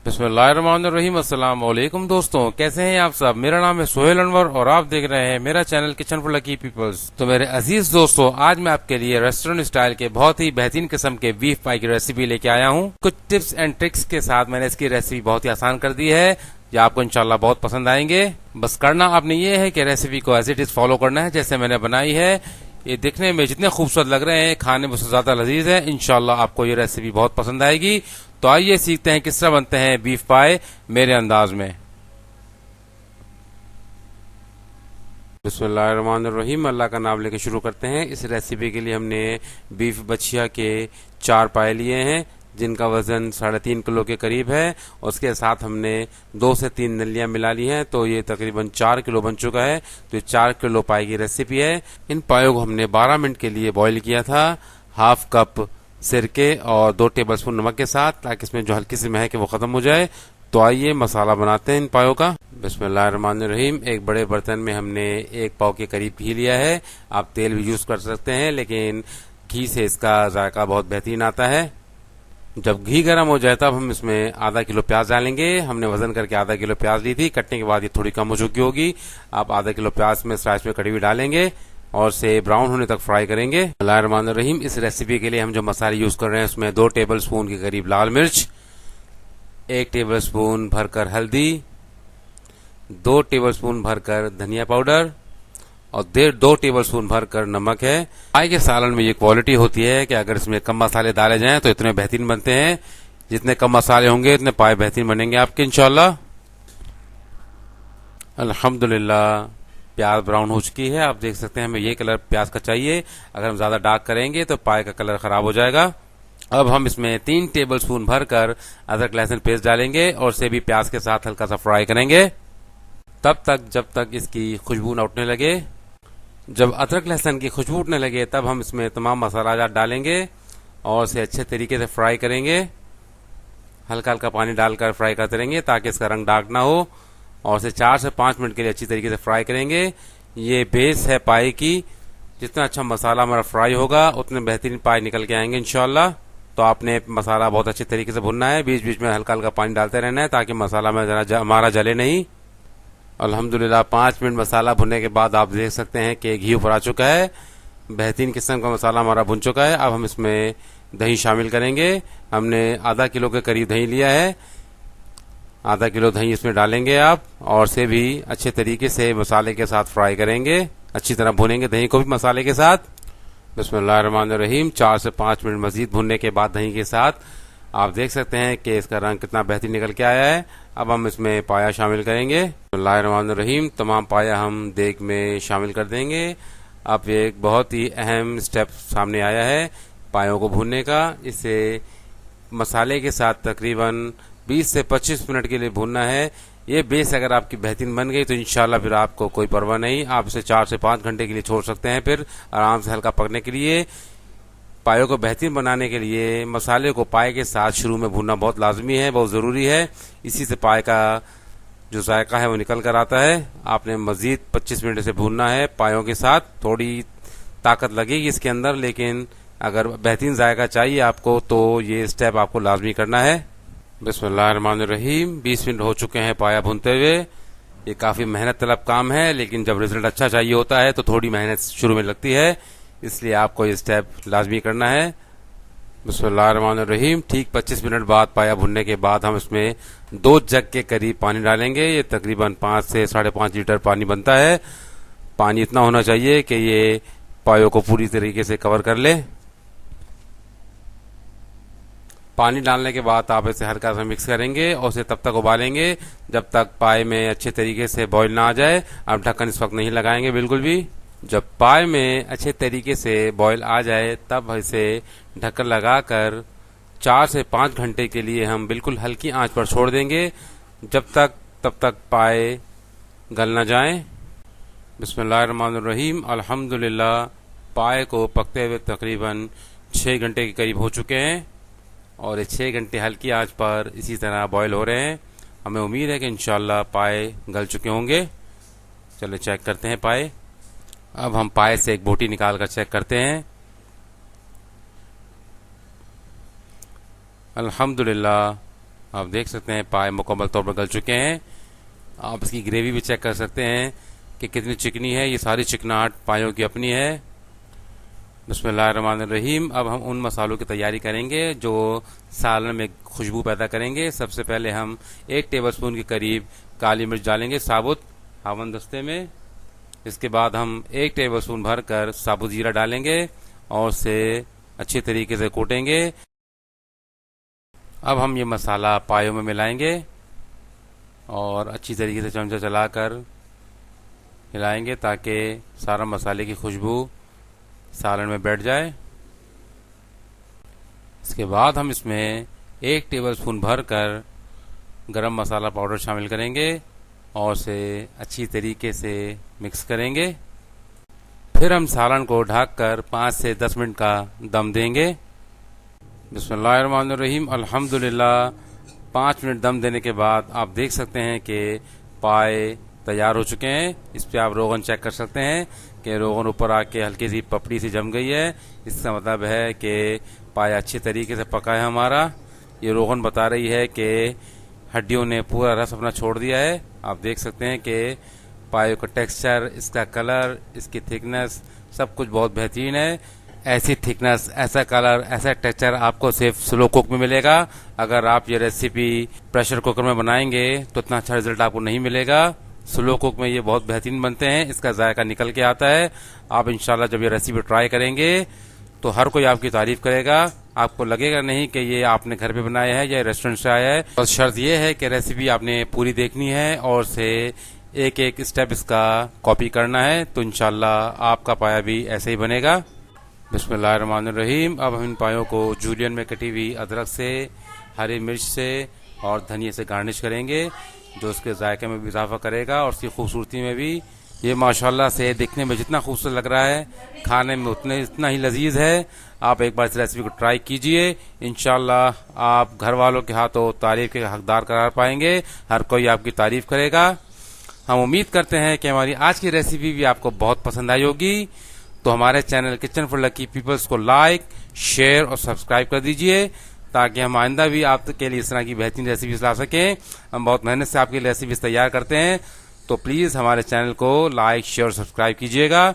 बिस्मिल्लाहिर्रहमानिर्रहीम। अस्सलाम वालेकुम दोस्तों, कैसे हैं आप सब। मेरा नाम है सोहेल अनवर और आप देख रहे हैं मेरा channel kitchen for lucky peoples. तो मेरे अजीज दोस्तों, आज मैं आपके लिए रेस्टोरेंट स्टाइल के बहुत ही बेहतरीन किस्म के बीफ पाई की रेसिपी लेके आया हूँ। कुछ टिप्स एंड ट्रिक्स के साथ मैंने इसकी रेसिपी बहुत ही आसान कर दी है, जो आपको इंशाल्लाह बहुत पसंद आएंगे। बस करना आपने ये है कि रेसिपी को एज इट इज फॉलो करना है जैसे मैंने बनाई है। ये दिखने में जितने खूबसूरत लग रहे हैं, खाने में उससे ज्यादा लजीज है। इंशाल्लाह आपको ये रेसिपी बहुत पसंद आएगी। तो आइए सीखते हैं किस तरह बनते हैं बीफ पाए मेरे अंदाज में। बिस्मिल्लाहिर्रहमानिर्रहीम, अल्लाह का नाम लेके शुरू करते हैं। इस रेसिपी के लिए हमने बीफ बछिया के 4 पाए लिए हैं, जिनका वजन 3.5 किलो के करीब है। उसके साथ हमने 2 से 3 नलियां मिला ली हैं, तो ये तकरीबन 4 किलो बन चुका है। तो ये 4 किलो पाए की रेसिपी है। इन पायों को हमने 12 मिनट के लिए बॉईल किया था, हाफ कप सिरके और 2 टेबलस्पून नमक के साथ, ताकि इसमें जो हल्की सी महक है वो खत्म हो जाए। तो आइए मसाला बनाते हैं इन पायों का। बिस्मिल्लाहिर्रहमानिर्रहीम, एक बड़े बर्तन में हमने 1 पाव के करीब घी लिया है। आप तेल भी यूज कर सकते हैं, लेकिन घी से इसका जायका बहुत बेहतरीन आता है। जब घी गर्म हो जाए तब हम इसमें आधा किलो प्याज डालेंगे। हमने वजन करके आधा किलो प्याज ली थी, कटने के बाद ये थोड़ी कम हो चुकी होगी। आप आधा किलो प्याज में स्लाइस में कटी हुई डालेंगे और से ब्राउन होने तक फ्राई करेंगे। बिस्मिल्लाहिर्रहमानिर्रहीम, इस रेसिपी के लिए हम जो मसाले यूज कर रहे हैं उसमें 2 टेबल स्पून के करीब लाल मिर्च, 1 टेबल स्पून भरकर हल्दी, 2 टेबल स्पून भरकर धनिया पाउडर और 2 टेबल स्पून भरकर नमक है। पाई के सालन में ये क्वालिटी होती है कि अगर इसमें कम मसाले डाले जाएं तो इतने बेहतरीन बनते हैं। जितने कम मसाले होंगे उतने पाए बेहतरीन बनेंगे आपके इंशाल्लाह। अल्हम्दुलिल्लाह, प्याज ब्राउन हो चुकी है। आप देख सकते हैं हमें ये कलर प्याज का चाहिए। अगर हम ज्यादा डार्क करेंगे तो पाए का कलर खराब हो जाएगा। अब हम इसमें 3 टेबल स्पून भरकर अदरक लहसुन पेस्ट डालेंगे और से भी प्याज के साथ हल्का सा फ्राई करेंगे, तब तक जब तक इसकी खुशबू न उठने लगे। जब अदरक लहसुन की खुशबू उठने लगे तब हम इसमें तमाम मसाला डालेंगे और इसे अच्छे तरीके से फ्राई करेंगे। हल्का हल्का पानी डालकर फ्राई करते रहेंगे ताकि इसका रंग डार्क ना हो, और इसे 4 से 5 मिनट के लिए अच्छी तरीके से फ्राई करेंगे। ये बेस है पाए की। जितना अच्छा मसाला हमारा फ्राई होगा उतने बेहतरीन पाए निकल के आएंगे इंशाल्लाह। तो आपने मसाला बहुत अच्छे तरीके से भुनना है, बीच बीच में हल्का हल्का पानी डालते रहना है ताकि मसाला में हमारा जले नहीं। अल्हम्दुलिल्लाह, 5 मिनट मसाला भुनने के बाद आप देख सकते हैं कि घी ऊपर आ चुका है। बेहतरीन किस्म का मसाला हमारा भुन चुका है। अब हम इसमें दही शामिल करेंगे। हमने आधा किलो के करीब दही लिया है। आधा किलो दही इसमें डालेंगे आप और से भी अच्छे तरीके से मसाले के साथ फ्राई करेंगे। अच्छी तरह भुनेंगे दही को भी मसाले के साथ। बिस्मिल्लाहिर्रहमानिर्रहीम, 4 से 5 मिनट मजीद भुनने के बाद दही के साथ आप देख सकते हैं कि इसका रंग कितना बेहतरीन निकल के आया है। अब हम इसमें पाया शामिल करेंगे। बिस्मिल्लाहिर्रहमानिर्रहीम, तमाम पाया हम देग में शामिल कर देंगे। अब एक बहुत ही अहम स्टेप सामने आया है पायों को भूनने का। इसे मसाले के साथ तकरीबन 20 से 25 मिनट के लिए भूनना है। ये बेस अगर आपकी बेहतरीन बन गई तो इंशाल्लाह फिर आपको कोई परवाह नहीं, आप इसे 4 से 5 घंटे के लिए छोड़ सकते हैं फिर आराम से हल्का पकने के लिए। पायों को बेहतरीन बनाने के लिए मसाले को पाए के साथ शुरू में भूनना बहुत लाजमी है, बहुत जरूरी है। इसी से पाए का जो जायका है वो निकल कर आता है। आपने मजीद 25 मिनट से भूनना है पायों के साथ। थोड़ी ताकत लगेगी इसके अंदर, लेकिन अगर बेहतरीन जायका चाहिए आपको तो ये स्टेप आपको लाजमी करना है। बिस्मिल्लाहिर्रहमानिर्रहीम, 20 मिनट हो चुके हैं पाया भूनते हुए। ये काफी मेहनत तलब काम है, लेकिन जब रिजल्ट अच्छा चाहिए होता है तो थोड़ी मेहनत शुरू में लगती है, इसलिए आपको ये स्टेप लाजमी करना है। बिस्मिल्लाहिर्रहमानिर्रहीम, ठीक 25 मिनट बाद पाया भुनने के बाद हम इसमें 2 जग के करीब पानी डालेंगे। ये तकरीबन 5 से 5.5 लीटर पानी बनता है। पानी इतना होना चाहिए कि ये पायों को पूरी तरीके से कवर कर ले। पानी डालने के बाद आप इसे हल्का सा मिक्स करेंगे और इसे तब तक उबालेंगे जब तक पाए में अच्छे तरीके से बॉईल ना आ जाए। आप ढक्कन इस वक्त नहीं लगाएंगे बिल्कुल भी। जब पाए में अच्छे तरीके से बॉईल आ जाए तब इसे ढक्कन लगाकर 4 से 5 घंटे के लिए हम बिल्कुल हल्की आंच पर छोड़ देंगे, तब तक पाए गल न जाएं। बिस्मिल्लाहिर्रहमानिर्रहीम, अल्हम्दुलिल्लाह, पाए को पकते हुए तकरीबन 6 घंटे के करीब हो चुके हैं और ये 6 घंटे हल्की आंच पर इसी तरह बॉईल हो रहे हैं। हमें उम्मीद है कि इंशाल्लाह पाए गल चुके होंगे। चलिए चेक करते हैं पाए। अब हम पाए से एक बोटी निकाल कर चेक करते हैं। अल्हम्दुलिल्लाह, आप देख सकते हैं पाए मुकम्मल तौर पर गल चुके हैं। आप इसकी ग्रेवी भी चेक कर सकते हैं कि कितनी चिकनी है। ये सारी चिकनाहट पायों की अपनी है। बिस्मिल्लाहिर्रहमानिर्रहीम। अब हम उन मसालों की तैयारी करेंगे जो सालन में खुशबू पैदा करेंगे। सबसे पहले हम 1 टेबलस्पून के करीब काली मिर्च डालेंगे साबुत हावन दस्ते में। इसके बाद हम 1 टेबलस्पून भरकर साबुत जीरा डालेंगे और उसे अच्छी तरीके से कूटेंगे। अब हम ये मसाला पायों में मिलाएंगे और अच्छी तरीके से चमचा चलाकर हिलाएंगे ताकि सारा मसाले की खुशबू सालन में बैठ जाए। इसके बाद हम इसमें 1 टेबलस्पून भरकर गरम मसाला पाउडर शामिल करेंगे और उसे अच्छी तरीके से मिक्स करेंगे। फिर हम सालन को ढककर 5 से 10 मिनट का दम देंगे। बिस्मिल्लाहिर्रहमानिर्रहीम। अल्हम्दुलिल्लाह 5 मिनट दम देने के बाद आप देख सकते हैं कि पाए तैयार हो चुके हैं। इस पे आप रोगन चेक कर सकते हैं कि रोगन ऊपर आके हल्की सी पपड़ी सी जम गई है। इसका मतलब है कि पाया अच्छी तरीके से पका है हमारा। ये रोगन बता रही है कि हड्डियों ने पूरा रस अपना छोड़ दिया है। आप देख सकते हैं कि पायों का टेक्सचर, इसका कलर, इसकी थिकनेस सब कुछ बहुत बेहतरीन है। ऐसी थिकनेस, ऐसा कलर, ऐसा टेक्सचर आपको सिर्फ स्लो कुक में मिलेगा। अगर आप ये रेसिपी प्रेशर कुकर में बनाएंगे तो इतना अच्छा रिजल्ट आपको नहीं मिलेगा। स्लो कुक में ये बहुत बेहतरीन बनते हैं, इसका जायका निकल के आता है। आप इंशाल्लाह जब ये रेसिपी ट्राई करेंगे तो हर कोई आपकी तारीफ करेगा। आपको लगेगा नहीं कि ये आपने घर पे बनाया है या रेस्टोरेंट से आया है। और शर्त ये है कि रेसिपी आपने पूरी देखनी है और से एक एक स्टेप इसका कॉपी करना है, तो इंशाल्लाह आपका पाया भी ऐसे ही बनेगा। बिस्मिल्लाहिर्रहमानिर्रहीम। अब हम इन पायों को जूलियन में कटी हुई अदरक से, हरी मिर्च से और धनिया से गार्निश करेंगे, जो उसके जायके में भी इजाफा करेगा और उसकी खूबसूरती में भी। ये माशाल्लाह से दिखने में जितना खूबसूरत लग रहा है, खाने में इतना ही लजीज है। आप एक बार इस रेसिपी को ट्राई कीजिए, इंशाल्लाह आप घर वालों के हाथों तारीफ के हकदार करार पाएंगे। हर कोई आपकी तारीफ करेगा। हम उम्मीद करते हैं कि हमारी आज की रेसिपी भी आपको बहुत पसंद आई होगी। तो हमारे channel kitchen for lucky peoples को लाइक, शेयर और सब्सक्राइब कर दीजिए ताकि हम आइंदा भी आपके लिए इस तरह की बेहतरीन रेसिपीज ला सकें। हम बहुत मेहनत से आपके लिए रेसिपीज तैयार करते हैं, तो प्लीज हमारे चैनल को लाइक, शेयर और सब्सक्राइब कीजिएगा।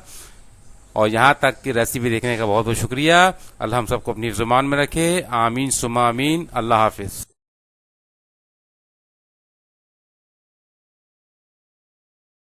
और यहाँ तक की रेसिपी देखने का बहुत बहुत शुक्रिया। अल्लाह हम सबको अपनी जुबान में रखे। आमीन सुमा आमीन। अल्लाह हाफिज।